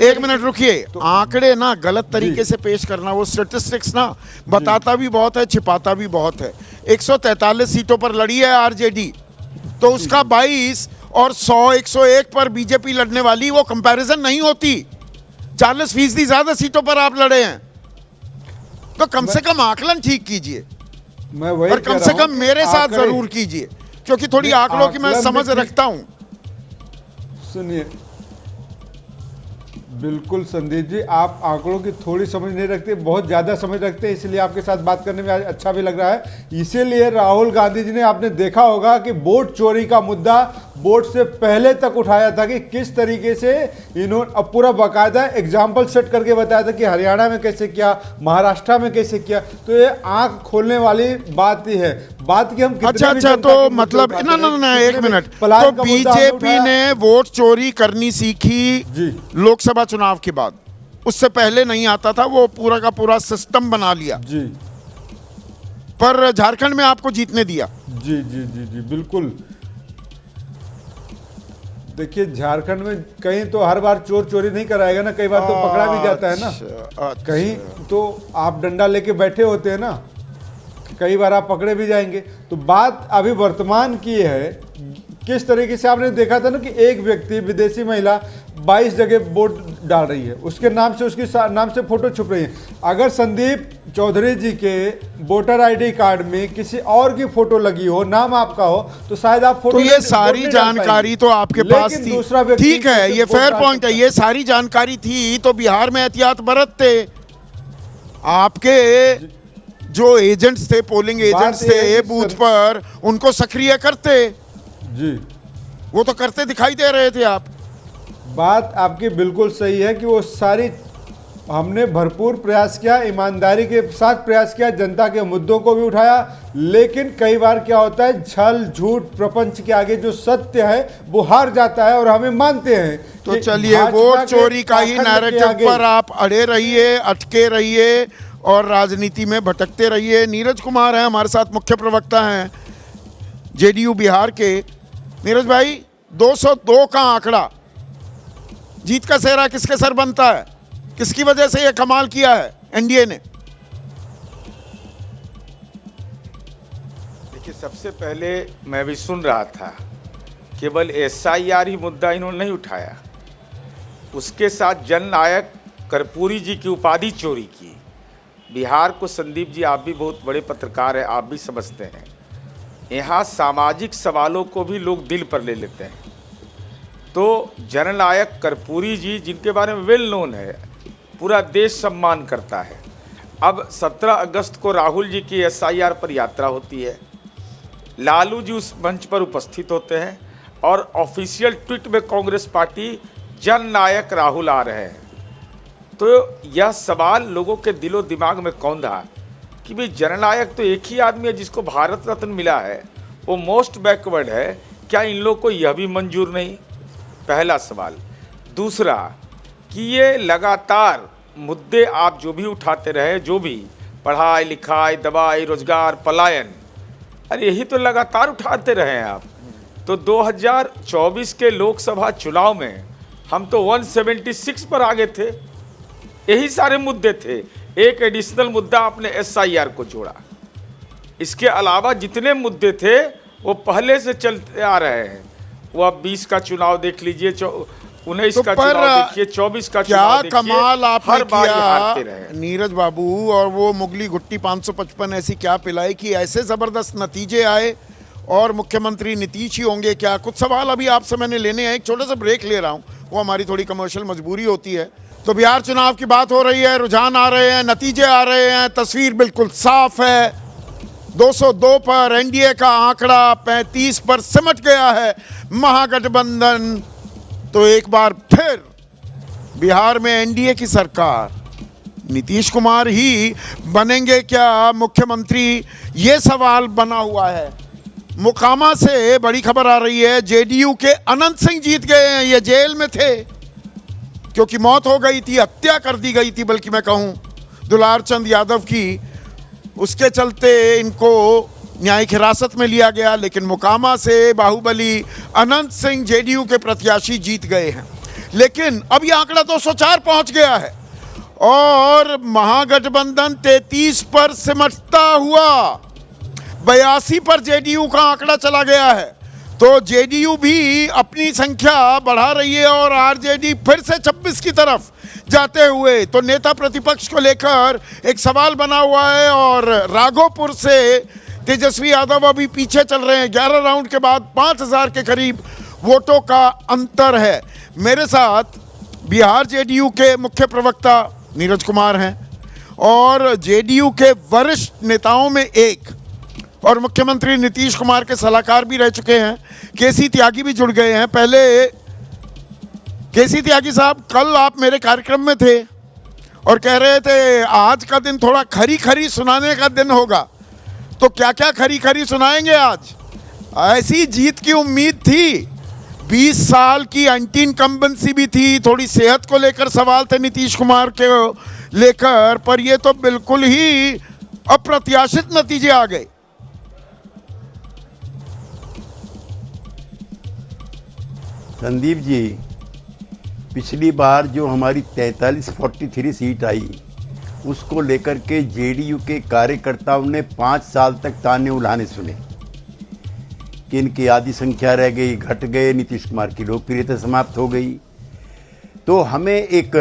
एक मिनट रुकिए। तो आंकड़े ना गलत तरीके से पेश करना, वो स्टैटिस्टिक्स ना बताता भी बहुत है, छिपाता भी बहुत है। 143 सीटों पर लड़ी है आरजेडी, तो उसका 22 और 101 पर बीजेपी लड़ने वाली, वो कंपैरिजन नहीं होती। 40% ज्यादा सीटों पर आप लड़े हैं, तो कम से कम आकलन ठीक कीजिए, और कम से कम मेरे साथ जरूर कीजिए, क्योंकि थोड़ी आंकड़ों की मैं समझ रखता हूं। सुनिए, बिल्कुल संदीप जी, आप आंकड़ों की थोड़ी समझ नहीं रखते, बहुत ज़्यादा समझ रखते हैं, इसलिए आपके साथ बात करने में आज अच्छा भी लग रहा है। इसीलिए राहुल गांधी जी ने, आपने देखा होगा कि वोट चोरी का मुद्दा वोट से पहले तक उठाया था कि किस तरीके से इन्होंने अब पूरा बाकायदा एग्जाम्पल सेट करके बताया था कि हरियाणा में कैसे किया, महाराष्ट्र में कैसे किया। तो ये आंख खोलने वाली बात ही है। बात की हम अच्छा तो मतलब ना एक मिनट, तो बीजेपी ने वोट चोरी करनी सीखी लोकसभा चुनाव के बाद, उससे पहले नहीं आता था, वो पूरा का पूरा सिस्टम बना लिया जी, पर झारखंड में आपको जीतने दिया। जी जी जी जी बिल्कुल। देखिए झारखंड में कहीं तो हर बार चोर चोरी नहीं कराएगा ना, कई बार तो पकड़ा भी जाता है ना। कहीं तो आप डंडा लेके बैठे होते हैं ना, कई बार आप पकड़े भी जाएंगे। तो बात अभी वर्तमान की है, किस तरीके से आपने देखा था ना कि एक व्यक्ति, विदेशी महिला 22 जगह वोट डाल रही है, उसके नाम से, उसके नाम से फोटो छुप रही है। अगर संदीप चौधरी जी के वोटर आईडी कार्ड में किसी और की फोटो लगी हो, नाम आपका हो, तो शायद आप फोटो, तो ये सारी जानकारी तो आपके पास थी, ठीक है, ये फेयर पॉइंट है, ये सारी जानकारी थी तो बिहार में एहतियात बरतते। आपके जो एजेंट्स थे, पोलिंग एजेंट्स थे बूथ पर, उनको सक्रिय करते जी, वो तो करते दिखाई दे रहे थे आप। बात आपकी बिल्कुल सही है कि वो सारी हमने भरपूर प्रयास किया, ईमानदारी के साथ प्रयास किया, जनता के मुद्दों को भी उठाया, लेकिन कई बार क्या होता है, छल झूठ प्रपंच के आगे जो सत्य है वो हार जाता है, और हमें मानते हैं। तो चलिए, वोट चोरी का ही नैरेटिव पर आप अड़े रहिए, अटके रहिए और राजनीति में भटकते रहिए। नीरज कुमार हैं हमारे साथ, मुख्य प्रवक्ता हैं जेडीयू बिहार के। नीरज भाई, 202 का आंकड़ा, जीत का सेहरा किसके सर बनता है? किसकी वजह से यह कमाल किया है एनडीए ने? देखिए, सबसे पहले मैं भी सुन रहा था, केवल एसआईआर ही मुद्दा इन्होंने नहीं उठाया, उसके साथ जननायक कर्पूरी जी की उपाधि चोरी की। बिहार को, संदीप जी आप भी बहुत बड़े पत्रकार हैं, आप भी समझते हैं, यहाँ सामाजिक सवालों को भी लोग दिल पर ले लेते हैं। तो जननायक कर्पूरी जी, जिनके बारे में वेल नोन है, पूरा देश सम्मान करता है। अब 17 अगस्त को राहुल जी की SIR पर यात्रा होती है, लालू जी उस मंच पर उपस्थित होते हैं और ऑफिशियल ट्वीट में कांग्रेस पार्टी जननायक राहुल आ रहे हैं। तो यह सवाल लोगों के दिलो दिमाग में कौंधा कि भाई जननायक तो एक ही आदमी है जिसको भारत रत्न मिला है, वो मोस्ट बैकवर्ड है, क्या इन लोग को यह भी मंजूर नहीं? पहला सवाल। दूसरा कि ये लगातार मुद्दे आप जो भी उठाते रहे, जो भी पढ़ाई लिखाई, दवाई, रोजगार, पलायन, अरे यही तो लगातार उठाते रहे हैं आप। तो 2024 के लोकसभा चुनाव में हम तो 176 पर आगे थे, यही सारे मुद्दे थे। एक एडिशनल मुद्दा आपने SIR को जोड़ा, इसके अलावा जितने मुद्दे थे वो पहले से चलते आ रहे हैं। वो अब 20 का चुनाव देख लीजिए, 19 तो का चुनाव देखिए, 24 का क्या चुनाव देखिए, कमाल आपने हर बार ये हारते किया रहे। नीरज बाबू, और वो मुगली घुट्टी 555 ऐसी क्या पिलाई कि ऐसे जबरदस्त नतीजे आए, और मुख्यमंत्री नीतीश ही होंगे क्या? कुछ सवाल अभी आपसे मैंने लेने हैं, एक छोटा सा ब्रेक ले रहा हूं, वो हमारी थोड़ी कमर्शियल मजबूरी होती है। तो बिहार चुनाव की बात हो रही है, रुझान आ रहे हैं, नतीजे आ रहे हैं, तस्वीर बिल्कुल साफ है। 202 पर एनडीए का आंकड़ा 35 पर सिमट गया है महागठबंधन। तो एक बार फिर बिहार में एनडीए की सरकार, नीतीश कुमार ही बनेंगे क्या मुख्यमंत्री? ये सवाल बना हुआ है। मोकामा से बड़ी खबर आ रही है, जेडीयू के अनंत सिंह जीत गए हैं। ये जेल में थे क्योंकि मौत हो गई थी, हत्या कर दी गई थी, बल्कि मैं कहूं दुलार चंद यादव की, उसके चलते इनको न्यायिक हिरासत में लिया गया। लेकिन मोकामा से बाहुबली अनंत सिंह जेडीयू के प्रत्याशी जीत गए हैं। लेकिन अब यह आंकड़ा 204 पहुंच गया है और महागठबंधन 33 पर सिमटता हुआ 82 पर जेडीयू का आंकड़ा चला गया है। तो जेडीयू भी अपनी संख्या बढ़ा रही है और आरजेडी फिर से 26 की तरफ जाते हुए। तो नेता प्रतिपक्ष को लेकर एक सवाल बना हुआ है और राघोपुर से तेजस्वी यादव अभी पीछे चल रहे हैं। 11 राउंड के बाद 5000 के करीब वोटों का अंतर है। मेरे साथ बिहार जेडीयू के मुख्य प्रवक्ता नीरज कुमार हैं और जेडीयू के वरिष्ठ नेताओं में एक और मुख्यमंत्री नीतीश कुमार के सलाहकार भी रह चुके हैं, केसी त्यागी भी जुड़ गए हैं। पहले केसी त्यागी साहब, कल आप मेरे कार्यक्रम में थे और कह रहे थे आज का दिन थोड़ा खरी खरी सुनाने का दिन होगा। तो क्या क्या खरी खरी सुनाएंगे आज? ऐसी जीत की उम्मीद थी, 20 साल की एंटी इनकम्बेंसी भी थी, थोड़ी सेहत को लेकर सवाल थे नीतीश कुमार के लेकर, पर ये तो बिल्कुल ही अप्रत्याशित नतीजे आ गए। संदीप जी, पिछली बार जो हमारी 43-43 सीट आई, उसको लेकर के जेडीयू के कार्यकर्ताओं ने 5 साल तक ताने उलाने सुने कि इनकी आधी संख्या रह गई, घट गए, नीतीश कुमार की लोकप्रियता समाप्त हो गई। तो हमें एक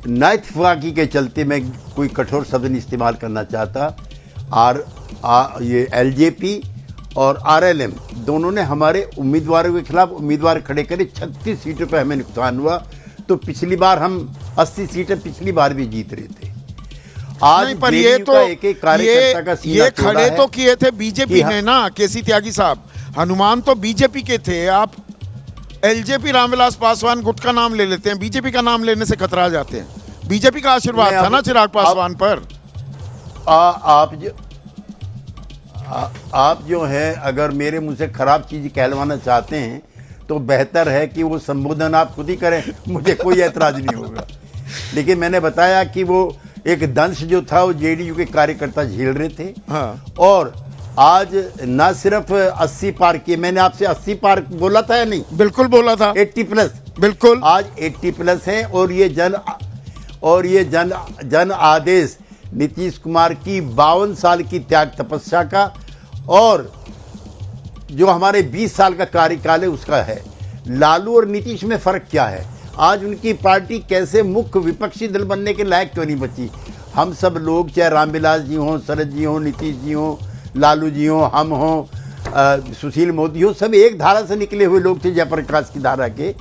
नाइतफाकी के चलते, मैं कोई कठोर शब्द नहीं इस्तेमाल करना चाहता, ये एलजेपी और आरएलएम दोनों ने हमारे उम्मीदवारों के खिलाफ उम्मीदवार खड़े करे। 36 सीटों पर हमें नुकसान हुआ। तो पिछली बार हम 80 सीटें पिछली बार भी जीत रहे थे। आज पर ये तो एक कार्यकर्ता का सीना ये खड़े तो किए थे बीजेपी ने ना, केसी त्यागी साहब। हनुमान तो बीजेपी के थे। आप एलजेपी रामविलास पासवान गुट का नाम ले लेते हैं, बीजेपी का नाम लेने से कतरा जाते हैं। बीजेपी का आशीर्वाद था ना चिराग पासवान पर। आप जो है अगर मेरे मुंह से खराब चीज कहलवाना चाहते हैं तो बेहतर है कि वो संबोधन आप खुद ही करें, मुझे कोई ऐतराज नहीं होगा। लेकिन मैंने बताया कि वो एक दंश जो था वो जेडीयू के कार्यकर्ता झेल रहे थे। हाँ। और आज ना सिर्फ 80 पार किए, मैंने आपसे 80 पार बोला था या नहीं? बिल्कुल बोला था। 80+, बिल्कुल। आज 80+ है। और ये जन आदेश नीतीश कुमार की 52 साल की त्याग तपस्या का और जो हमारे 20 साल का कार्यकाल है उसका है। लालू और नीतीश में फर्क क्या है? आज उनकी पार्टी कैसे मुख्य विपक्षी दल बनने के लायक क्यों नहीं बची? हम सब लोग, चाहे रामविलास जी हों, शरद जी हों, नीतीश जी हों, लालू जी हों, हम हों, सुशील मोदी हो, सब एक धारा से निकले हुए लोग थे, जयप्रकाश की धारा के।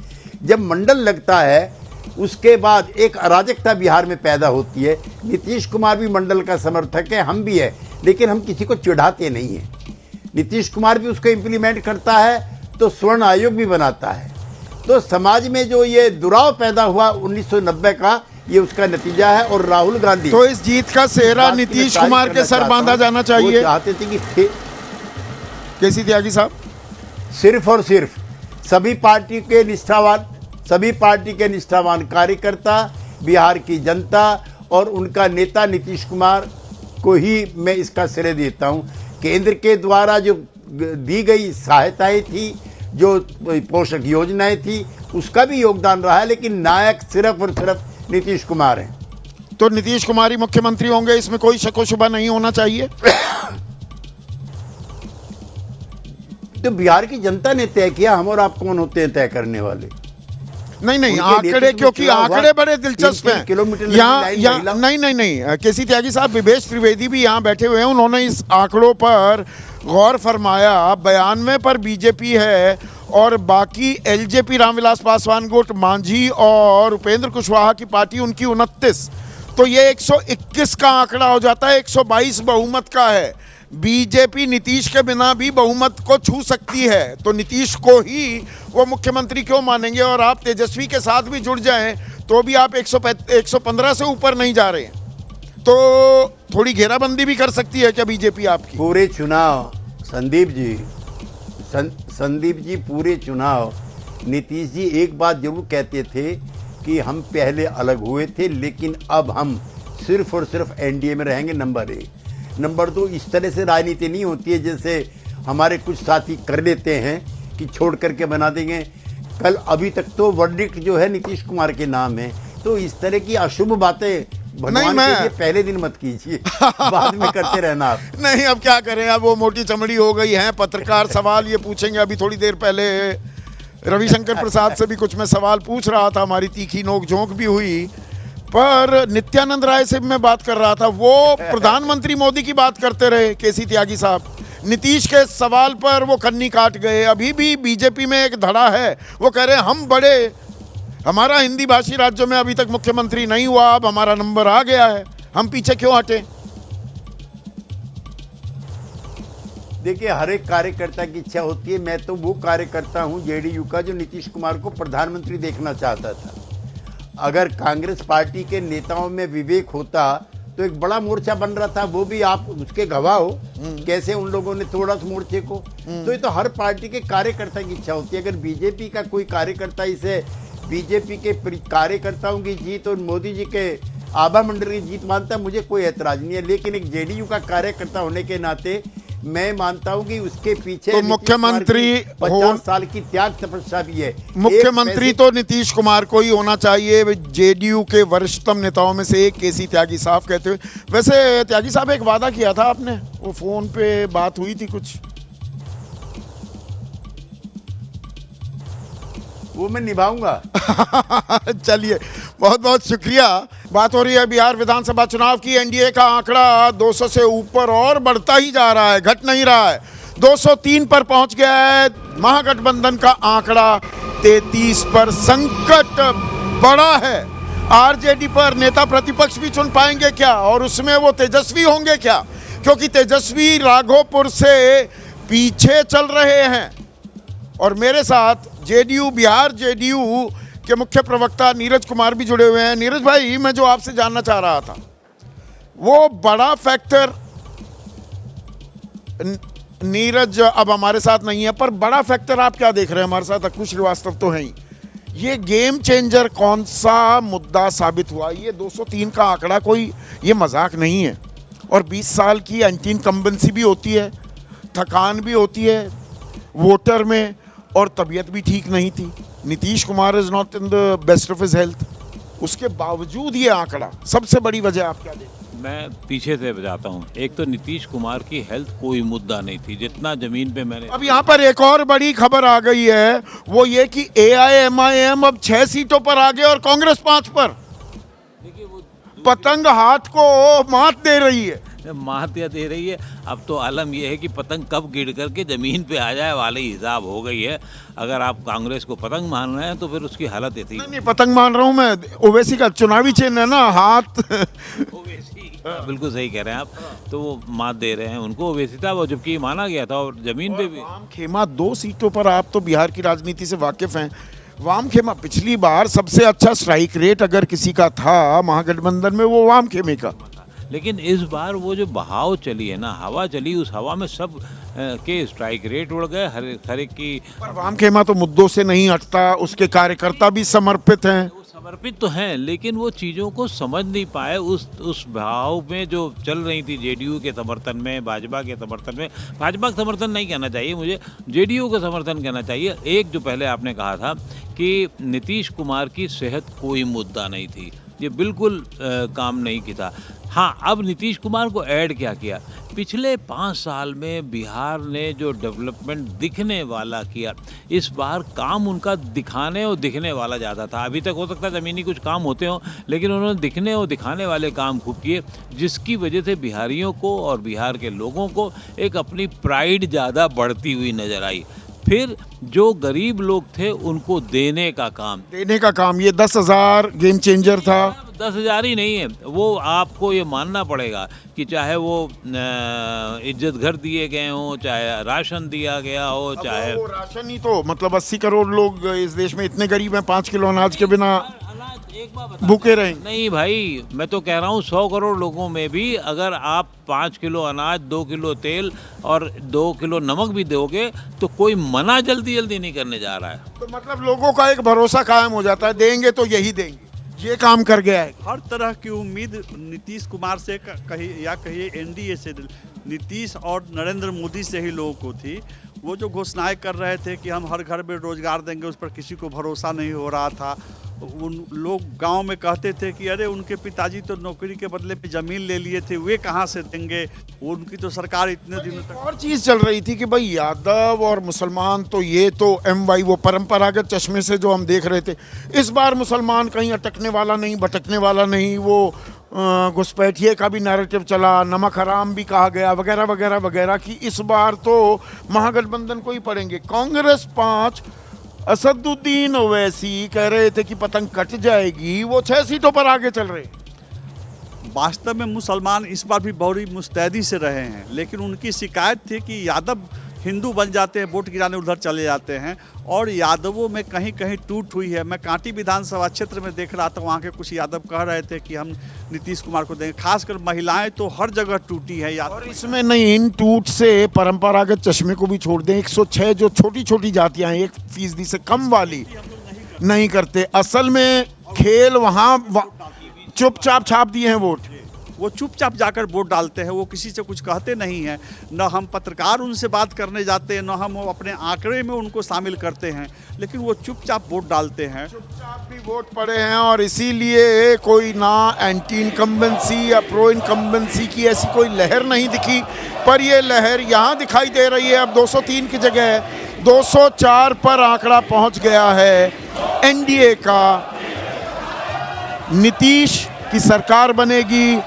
जब मंडल लगता है उसके बाद एक अराजकता बिहार में पैदा होती है। नीतीश कुमार भी मंडल का समर्थक है, हम भी है, लेकिन हम किसी को चिढ़ाते नहीं हैं। नीतीश कुमार भी उसको इम्प्लीमेंट करता है तो स्वर्ण आयोग भी बनाता है। तो समाज में जो ये दुराव पैदा हुआ 1990 का, ये उसका नतीजा है। और राहुल गांधी, तो इस जीत का सेहरा नीतीश कुमार के सर बांधा जाना चाहिए। वो चाहते थे कि केसी त्यागी साहब, सिर्फ और सिर्फ सभी पार्टी के निष्ठावान कार्यकर्ता, बिहार की जनता और उनका नेता नीतीश कुमार को ही मैं इसका श्रेय देता हूं। केंद्र के द्वारा जो दी गई सहायताएं थी, जो पोषक योजनाएं थी, उसका भी योगदान रहा है, लेकिन नायक सिर्फ और सिर्फ नीतीश कुमार हैं। तो नीतीश कुमार ही मुख्यमंत्री होंगे, इसमें कोई शक व शुबा नहीं होना चाहिए। तो बिहार की जनता ने तय किया, हम और आप कौन होते हैं तय करने वाले? नहीं, आंकड़े, क्योंकि आंकड़े बड़े दिलचस्प हैं। यहाँ नहीं, केसी त्यागी साहब, विवेश त्रिवेदी भी यहाँ बैठे हुए हैं, उन्होंने इस आंकड़ों पर गौर फरमाया। 92 पर बीजेपी है और बाकी एलजेपी, रामविलास पासवान गुट, मांझी और उपेंद्र कुशवाहा की पार्टी, उनकी 29। तो ये 121 का आंकड़ा हो जाता है। 122 बहुमत का है। बीजेपी नीतीश के बिना भी बहुमत को छू सकती है, तो नीतीश को ही वो मुख्यमंत्री क्यों मानेंगे? और आप तेजस्वी के साथ भी जुड़ जाएं तो भी आप 115 से ऊपर नहीं जा रहे हैं, तो थोड़ी घेराबंदी भी कर सकती है क्या बीजेपी आपकी? पूरे चुनाव संदीप जी पूरे चुनाव नीतीश जी एक बात जरूर कहते थे कि हम पहले अलग हुए थे, लेकिन अब हम सिर्फ और सिर्फ एनडीए में रहेंगे, नंबर 1। नंबर 2, इस तरह से राजनीति नहीं होती है जैसे हमारे कुछ साथी कर लेते हैं कि छोड़ करके बना देंगे। कल अभी तक तो वर्डिक्ट जो है नीतीश कुमार के नाम है, तो इस तरह की अशुभ बातें भगवान के लिए पहले दिन मत कीजिए, बाद में करते रहना आप। नहीं, अब क्या करें, अब वो मोटी चमड़ी हो गई है। पत्रकार सवाल ये पूछेंगे। अभी थोड़ी देर पहले रविशंकर प्रसाद से भी कुछ मैं सवाल पूछ रहा था, हमारी तीखी नोक-झोंक भी हुई, पर नित्यानंद राय से भी मैं बात कर रहा था, वो प्रधानमंत्री मोदी की बात करते रहे केसी त्यागी साहब। नीतीश के सवाल पर वो कन्नी काट गए। अभी भी बीजेपी में एक धड़ा है, वो कह रहे हैं हम बड़े, हमारा हिंदी भाषी राज्यों में अभी तक मुख्यमंत्री नहीं हुआ, अब हमारा नंबर आ गया है, हम पीछे क्यों हटे? देखिए, हर एक कार्यकर्ता की इच्छा होती है। मैं तो वो कार्यकर्ता हूं जेडीयू का जो नीतीश कुमार को प्रधानमंत्री देखना चाहता था। अगर कांग्रेस पार्टी के नेताओं में विवेक होता तो एक बड़ा मोर्चा बन रहा था, वो भी आप उसके गवाह हो कैसे उन लोगों ने तोड़ा उस मोर्चे को। तो ये तो हर पार्टी के कार्यकर्ता की इच्छा होती है। अगर बीजेपी का कोई कार्यकर्ता इसे बीजेपी के कार्यकर्ताओं की जीत और मोदी जी के आभा मंडल की जीत मानता है, मुझे कोई ऐतराज नहीं है, लेकिन एक जेडीयू का कार्यकर्ता होने के नाते मैं मानता हूं कि उसके पीछे तो मुख्यमंत्री 50 साल की त्याग तपस्या भी है। मुख्यमंत्री तो नीतीश कुमार को ही होना चाहिए, जेडीयू के वरिष्ठतम नेताओं में से एक केसी त्यागी साहब कहते हुए। वैसे त्यागी साहब, एक वादा किया था आपने, वो फोन पे बात हुई थी कुछ, वो मैं निभाऊंगा। चलिए, बहुत बहुत शुक्रिया। बात हो रही है बिहार विधानसभा चुनाव की। एनडीए का आंकड़ा 200 से ऊपर और बढ़ता ही जा रहा है, घट नहीं रहा है। 203 पर पहुंच गया है। महागठबंधन का आंकड़ा 33 पर। संकट बड़ा है। आरजेडी पर नेता प्रतिपक्ष भी चुन पाएंगे क्या, और उसमें वो तेजस्वी होंगे क्या? क्योंकि तेजस्वी राघोपुर से पीछे चल रहे हैं। और मेरे साथ जेडीयू, बिहार जेडीयू के मुख्य प्रवक्ता नीरज कुमार भी जुड़े हुए हैं। नीरज भाई, मैं जो आपसे जानना चाह रहा था, वो बड़ा फैक्टर, नीरज अब हमारे साथ नहीं है, पर बड़ा फैक्टर आप क्या देख रहे हैं? हमारे साथ अक्कू श्रीवास्तव तो हैं ही। ये गेम चेंजर कौन सा मुद्दा साबित हुआ? ये 203 का आंकड़ा कोई ये मजाक नहीं है। और 20 साल की एंटी इनकम्बेंसी भी होती है, थकान भी होती है वोटर में, और तबीयत भी ठीक नहीं थी। Nitish Kumar is not in the best of his health. उसके बावजूद ये आंकड़ा, सबसे बड़ी वजह आप क्या देखें? मैं पीछे से बताता हूँ। एक तो नीतीश कुमार की हेल्थ कोई मुद्दा नहीं थी, जितना जमीन पे मैंने। अब यहाँ पर एक और बड़ी खबर आ गई है, वो ये कि AIMIM अब 6 सीटों पर आ गए और कांग्रेस 5 पर। पतंग हाथ को मात दे रही है। मात्या दे रही है। अब तो आलम यह है कि पतंग कब गिर करके ज़मीन पे आ जाए वाली हिसाब हो गई है। अगर आप कांग्रेस को पतंग मान रहे हैं तो फिर उसकी हालत ऐसी। नहीं, पतंग मान रहा हूँ मैं। ओवैसी का चुनावी चिन्ह है ना हाथ। ओवैसी बिल्कुल सही कह रहे हैं आप। तो वो मात दे रहे हैं उनको, ओवैसी था वो, जबकि माना गया था। और ज़मीन पे भी वाम खेमा 2 सीटों पर। आप तो बिहार की राजनीति से वाकिफ हैं। वाम खेमा पिछली बार सबसे अच्छा स्ट्राइक रेट अगर किसी का था महागठबंधन में, वो वाम खेमे का। लेकिन इस बार वो जो बहाव चली है ना, हवा चली, उस हवा में सब के स्ट्राइक रेट उड़ गए हर एक की। पर वाम खेमा तो मुद्दों से नहीं हटता, उसके कार्यकर्ता भी समर्पित हैं। वो समर्पित तो हैं, लेकिन वो चीज़ों को समझ नहीं पाए। उस भाव में जो चल रही थी जेडीयू के समर्थन में, भाजपा के समर्थन में, भाजपा का समर्थन नहीं कहना चाहिए मुझे, जेडीयू का समर्थन कहना चाहिए। एक जो पहले आपने कहा था कि नीतीश कुमार की सेहत कोई मुद्दा नहीं थी, ये बिल्कुल काम नहीं की था। हाँ, अब नीतीश कुमार को ऐड क्या किया, पिछले 5 साल में बिहार ने जो डेवलपमेंट दिखने वाला किया, इस बार काम उनका दिखाने और दिखने वाला ज़्यादा था। अभी तक हो सकता है ज़मीनी कुछ काम होते हों, लेकिन उन्होंने दिखने और दिखाने वाले काम खूब किए, जिसकी वजह से बिहारियों को और बिहार के लोगों को एक अपनी प्राइड ज़्यादा बढ़ती हुई नज़र आई। फिर जो गरीब लोग थे उनको देने का काम, ये 10,000 गेम चेंजर था। 10,000 ही नहीं है, वो आपको ये मानना पड़ेगा कि चाहे वो इज्जत घर दिए गए हों, चाहे राशन दिया गया हो, चाहे वो राशन ही तो मतलब 80 करोड़ लोग इस देश में इतने गरीब हैं, 5 किलो अनाज के बिना भूखे रहेंगे। नहीं भाई, मैं तो कह रहा हूँ 100 करोड़ लोगों में भी अगर आप 5 किलो अनाज, 2 किलो तेल और 2 किलो नमक भी दोगे तो कोई मना जल्दी नहीं करने जा रहा है। तो मतलब लोगों का एक भरोसा कायम हो जाता है, देंगे तो यही देंगे। ये काम कर गया है। हर तरह की उम्मीद नीतीश कुमार से कहिए एनडीए से, नीतीश और नरेंद्र मोदी से ही लोगों को थी। वो जो घोषणाएं कर रहे थे कि हम हर घर में रोजगार देंगे, उस पर किसी को भरोसा नहीं हो रहा था। उन लोग गांव में कहते थे कि अरे उनके पिताजी तो नौकरी के बदले पे ज़मीन ले लिए थे, वे कहाँ से देंगे, उनकी तो सरकार इतने दिनों तक। और चीज़ चल रही थी कि भाई यादव और मुसलमान तो ये तो MY वो परंपरागत चश्मे से जो हम देख रहे थे, इस बार मुसलमान कहीं अटकने वाला नहीं, भटकने वाला नहीं। वो घुसपैठिए का भी नैरेटिव चला, नमक हराम भी कहा गया, वगैरह वगैरह वगैरह कि इस बार तो महागठबंधन को ही पड़ेंगे। कांग्रेस 5, असदुद्दीन ओवैसी कह रहे थे कि पतंग कट जाएगी, वो 6 सीटों पर आगे चल रहे। वास्तव में मुसलमान इस बार भी बड़ी मुस्तैदी से रहे हैं, लेकिन उनकी शिकायत थी कि यादव हिंदू बन जाते हैं, वोट गिराने उधर चले जाते हैं, और यादवों में कहीं कहीं टूट हुई है। मैं कांटी विधानसभा क्षेत्र में देख रहा था, वहाँ के कुछ यादव कह रहे थे कि हम नीतीश कुमार को देंगे। खासकर महिलाएं तो हर जगह टूटी है यादव। और इसमें नहीं, इन टूट से परंपरागत चश्मे को भी छोड़ दें, 106 जो छोटी छोटी जातियां हैं, 1% से कम वाली नहीं करते। असल में खेल वहाँ चुपचाप छाप दिए हैं वोट। वो चुपचाप जाकर वोट डालते हैं, वो किसी से कुछ कहते नहीं हैं। न हम पत्रकार उनसे बात करने जाते हैं, न हम अपने आंकड़े में उनको शामिल करते हैं, लेकिन वो चुपचाप वोट डालते हैं। चुपचाप भी वोट पड़े हैं, और इसीलिए कोई ना एंटी इनकम्बेंसी या प्रो इनकम्बेंसी की ऐसी कोई लहर नहीं दिखी। पर ये लहर यहाँ दिखाई दे रही है। अब 203 की जगह 204 पर आंकड़ा पहुँच गया है NDA का। नीतीश की सरकार बनेगी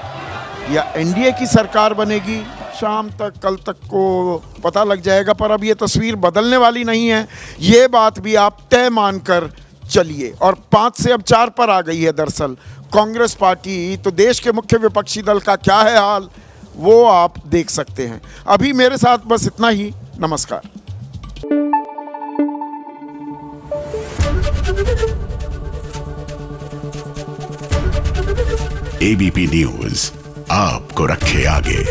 या NDA की सरकार बनेगी, शाम तक कल तक को पता लग जाएगा। पर अब ये तस्वीर बदलने वाली नहीं है, ये बात भी आप तय मानकर चलिए। और 5 से अब 4 पर आ गई है दरअसल कांग्रेस पार्टी। तो देश के मुख्य विपक्षी दल का क्या है हाल, वो आप देख सकते हैं। अभी मेरे साथ बस इतना ही। नमस्कार। ABP न्यूज आपको रखे आगे।